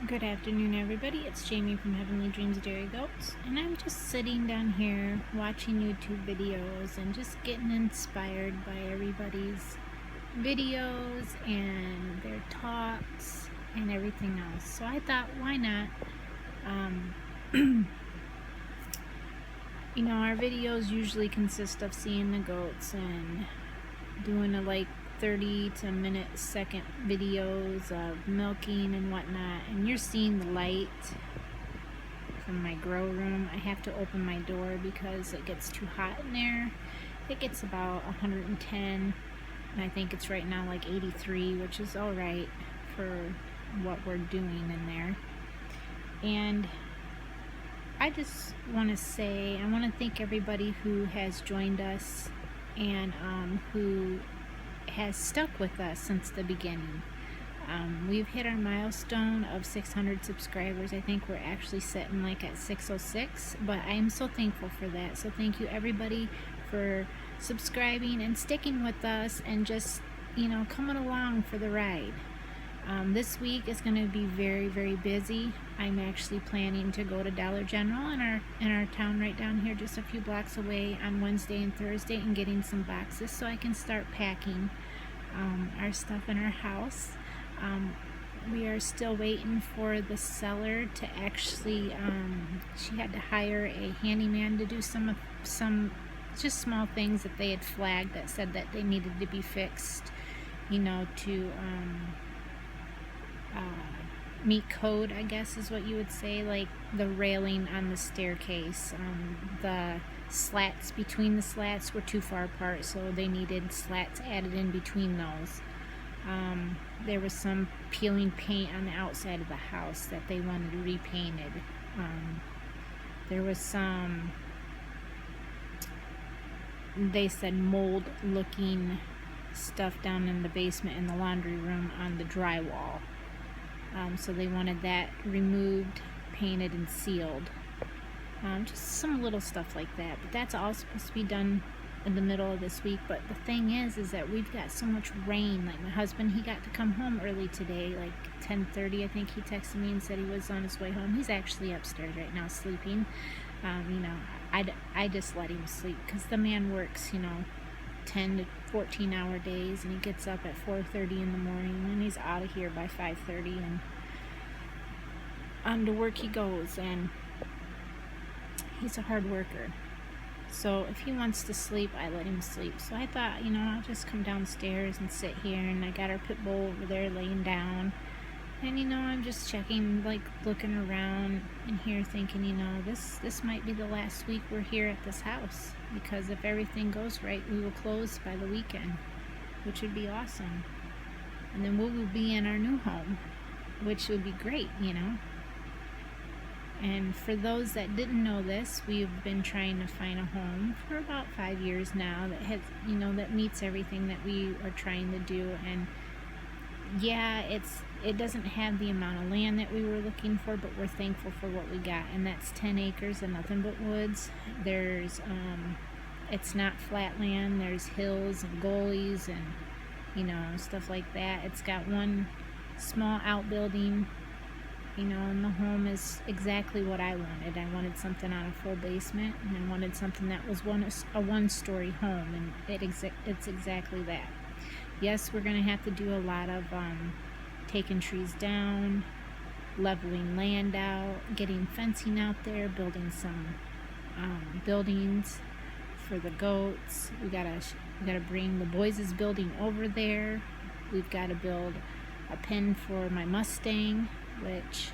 Good afternoon, everybody. It's Jamie from Heavenly Dreams Dairy Goats, and I'm just sitting down here watching YouTube videos and just getting inspired by everybody's videos and their talks and everything else. So I thought, why not? Our videos usually consist of seeing the goats and doing a 30 to second videos of milking and whatnot, and you're seeing the light from my grow room. I have to open my door because it gets too hot in there. It gets about 110, and I think it's right now like 83, which is all right for what we're doing in there. And I just want to say, I want to thank everybody who has joined us and who has stuck with us since the beginning. We've hit our milestone of 600 subscribers. I think we're actually sitting at 606, but I am so thankful for that. So thank you everybody for subscribing and sticking with us and just coming along for the ride. This week is going to be very, very busy. I'm actually planning to go to Dollar General in our town right down here, just a few blocks away, on Wednesday and Thursday, and getting some boxes so I can start packing our stuff in our house. We are still waiting for the seller to actually, she had to hire a handyman to do some just small things that they had flagged that said that they needed to be fixed, to meet code, I guess is what you would say, like the railing on the staircase. The slats between the slats were too far apart, so they needed slats added in between those. There was some peeling paint on the outside of the house that they wanted repainted. There was some, they said, mold looking stuff down in the basement in the laundry room on the drywall. So they wanted that removed, painted, and sealed. Just some little stuff like that. But that's all supposed to be done in the middle of this week. But the thing is that we've got so much rain. Like my husband, he got to come home early today, like 10:30. I think he texted me and said he was on his way home. He's actually upstairs right now sleeping. I just let him sleep because the man works, 10 to 14 hour days, and he gets up at 4:30 in the morning, and he's out of here by 5:30, and on to work he goes. And he's a hard worker, so if he wants to sleep, I let him sleep. So I thought, I'll just come downstairs and sit here, and I got our pit bull over there laying down, and I'm just checking, looking around and here thinking, this might be the last week we're here at this house, because if everything goes right, we will close by the weekend, which would be awesome. And then we will be in our new home, which would be great, And for those that didn't know this, we've been trying to find a home for about 5 years now that has, that meets everything that we are trying to do. And yeah, it doesn't have the amount of land that we were looking for, but we're thankful for what we got, and that's 10 acres and nothing but woods. There's it's not flat land. There's hills and gullies and stuff like that. It's got one small outbuilding, and the home is exactly what I wanted. I wanted something on a full basement, and I wanted something that was a one-story home, and it's exactly that. Yes, we're going to have to do a lot of taking trees down, leveling land out, getting fencing out there, building some buildings for the goats. We gotta bring the boys' building over there. We've got to build a pen for my Mustang, which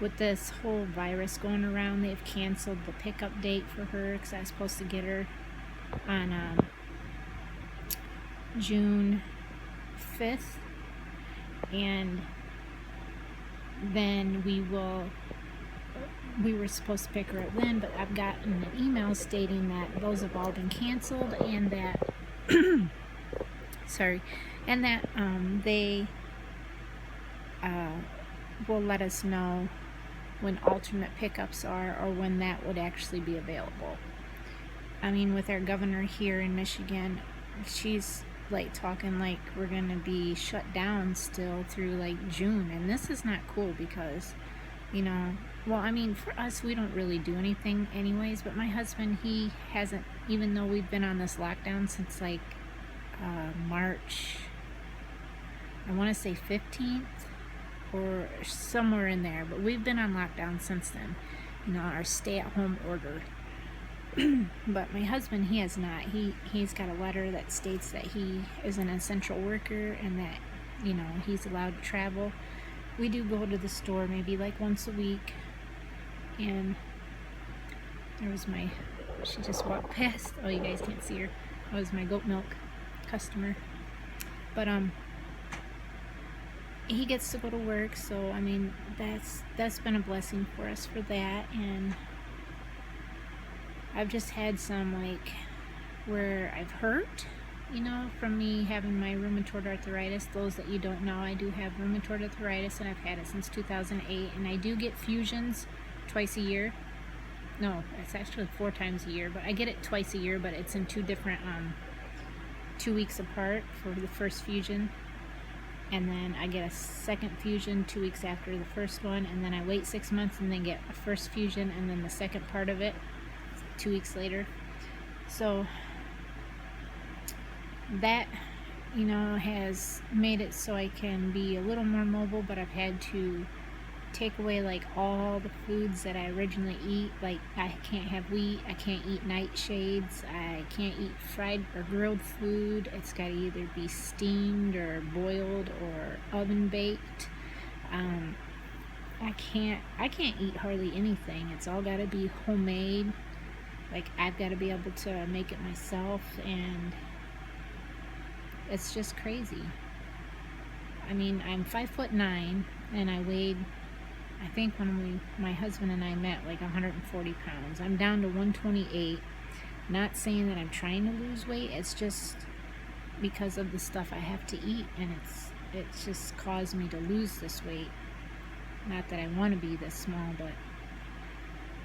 with this whole virus going around, they've canceled the pickup date for her, because I was supposed to get her on June 5th, and then we were supposed to pick her up then, but I've gotten an email stating that those have all been canceled, and that they will let us know when alternate pickups are, or when that would actually be available. I mean, with our governor here in Michigan, she's like talking like we're gonna be shut down still through like June, and this is not cool because, you know, well, I mean, for us, we don't really do anything anyways, but my husband, he hasn't, even though we've been on this lockdown since like March, I want to say 15th or somewhere in there, but we've been on lockdown since then, you know, our stay-at-home order. But my husband, he has not. He's got a letter that states that he is an essential worker and that, you know, he's allowed to travel. We do go to the store maybe like once a week, and there was she just walked past. Oh, you guys can't see her. That was my goat milk customer. But he gets to go to work, so I mean, that's been a blessing for us for that. And I've just had some like where I've hurt, you know, from me having my rheumatoid arthritis. Those that you don't know, I do have rheumatoid arthritis, and I've had it since 2008, and I do get fusions twice a year. No, it's actually 4 times a year, but I get it twice a year, but it's in 2 different 2 weeks apart for the first fusion, and then I get a second fusion 2 weeks after the first one, and then I wait 6 months and then get a first fusion and then the second part of it 2 weeks later. So that, you know, has made it so I can be a little more mobile, but I've had to take away like all the foods that I originally eat. Like I can't have wheat, I can't eat nightshades, I can't eat fried or grilled food. It's got to either be steamed or boiled or oven baked. I can't eat hardly anything. It's all got to be homemade. Like I've got to be able to make it myself, and it's just crazy. I mean, I'm 5'9", and I weighed, I think when my husband and I met, like 140 pounds. I'm down to 128. Not saying that I'm trying to lose weight. It's just because of the stuff I have to eat, and it's just caused me to lose this weight. Not that I want to be this small, but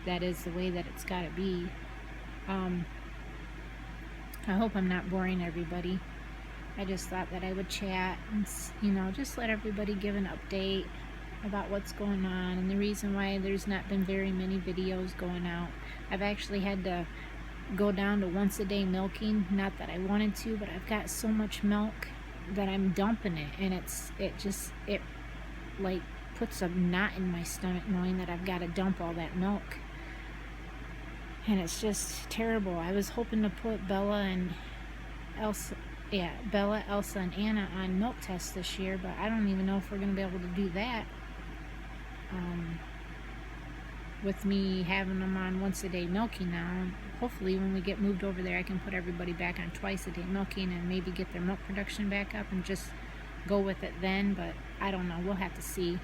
that is the way that it's got to be. I hope I'm not boring everybody. I just thought that I would chat and, you know, just let everybody give an update about what's going on and the reason why there's not been very many videos going out. I've actually had to go down to once a day milking. Not that I wanted to, but I've got so much milk that I'm dumping it, and it like puts a knot in my stomach knowing that I've got to dump all that milk. And it's just terrible. I was hoping to put Bella, Elsa, and Anna on milk tests this year, but I don't even know if we're going to be able to do that. With me having them on once a day milking now, hopefully when we get moved over there, I can put everybody back on twice a day milking and maybe get their milk production back up and just go with it then. But I don't know. We'll have to see.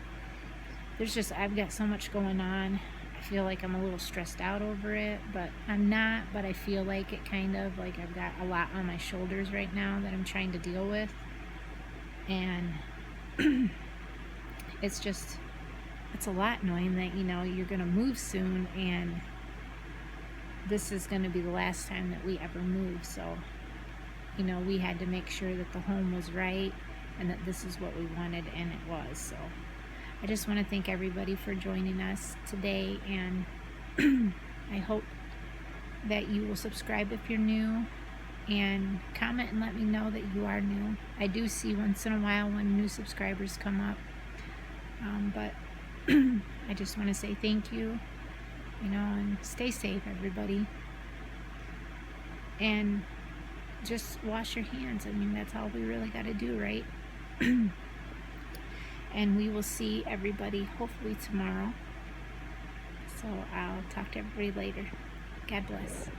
I've got so much going on. I feel like I'm a little stressed out over it, but I'm not. But I feel like it kind of, like I've got a lot on my shoulders right now that I'm trying to deal with. And it's a lot knowing that, you know, you're going to move soon, and this is going to be the last time that we ever move. So, you know, we had to make sure that the home was right and that this is what we wanted, and it was. So I just want to thank everybody for joining us today, and I hope that you will subscribe if you're new, and comment and let me know that you are new. I do see once in a while when new subscribers come up, but I just want to say thank you, you know, and stay safe, everybody, and just wash your hands. I mean, that's all we really got to do, right? And we will see everybody hopefully tomorrow. So I'll talk to everybody later. God bless.